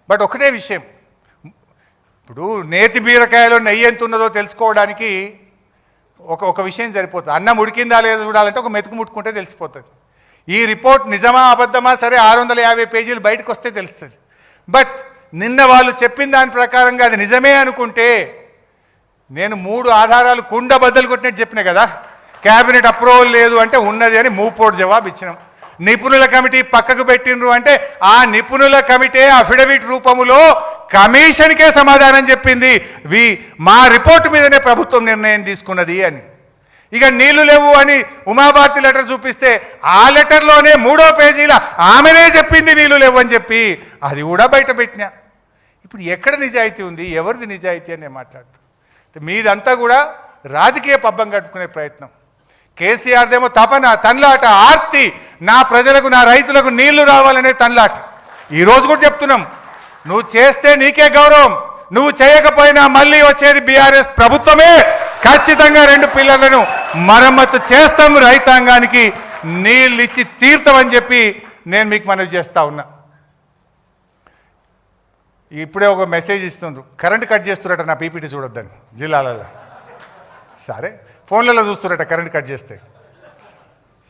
But ఒకటే విషయం, ఇప్పుడు నేతి బీరకాయలో నెయ్యి ఎంత ఉన్నదో తెలుసుకోవడానికి ఒక విషయం సరిపోతుంది. అన్నం ఉడికిందా లేదో చూడాలంటే ఒక మెతుకు ముట్టుకుంటే తెలిసిపోతుంది. ఈ రిపోర్ట్ నిజమా అబద్ధమా సరే 650 పేజీలు బయటకు వస్తే తెలుస్తుంది. బట్ నిన్న వాళ్ళు చెప్పిన దాని ప్రకారంగా అది నిజమే అనుకుంటే, నేను 3 ఆధారాలు కుండ బద్దలు కొట్టినట్టు చెప్పిన కదా, క్యాబినెట్ అప్రూవల్ లేదు అంటే ఉన్నది అని మూపోటు జవాబు ఇచ్చినాం. నిపుణుల కమిటీ పక్కకు పెట్టినరు అంటే ఆ నిపుణుల కమిటీ అఫిడవిట్ రూపములో కమిషన్కే సమాధానం చెప్పింది, మా రిపోర్టు మీదనే ప్రభుత్వం నిర్ణయం తీసుకున్నది అని. ఇక నీళ్లు లేవు అని ఉమాభారతి లెటర్ చూపిస్తే ఆ లెటర్లోనే 3వ పేజీల ఆమెనే చెప్పింది నీళ్లు లేవు అని చెప్పి, అది కూడా బయట పెట్టినా. ఇప్పుడు ఎక్కడ నిజాయితీ ఉంది, ఎవరిది నిజాయితీ అని నేను మాట్లాడుతాను. మీదంతా కూడా రాజకీయ పబ్బం కట్టుకునే ప్రయత్నం. కేసీఆర్దేమో తపన, తన్లాట, ఆర్తి, నా ప్రజలకు నా రైతులకు నీళ్లు రావాలనే తన్లాట. ఈరోజు కూడా చెప్తున్నాం, నువ్వు చేస్తే నీకే గౌరవం, నువ్వు చేయకపోయినా మళ్ళీ వచ్చేది బీఆర్ఎస్ ప్రభుత్వమే. ఖచ్చితంగా 2 పిల్లలను మరమ్మతు చేస్తాం, రైతాంగానికి నీళ్ళు ఇచ్చి తీర్థమని చెప్పి నేను మీకు మనవి చేస్తా ఉన్నా. ఇప్పుడే ఒక మెసేజ్ ఇస్తుండ్రు, కరెంట్ కట్ చేస్తురట, నా పీపీటీ చూడొద్దని జిల్లాలలో. సరే, ఫోన్లలో చూస్తురట కరెంట్ కట్ చేస్తే.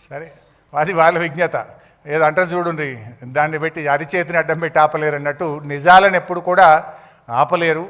సరే, అది వాళ్ళ విజ్ఞత. ఏదో అంటారు చూడండి, దాన్ని పెట్టి అరిచేతిని అడ్డం పెట్టి ఆపలేరు అన్నట్టు, నిజాలను ఎప్పుడు కూడా ఆపలేరు.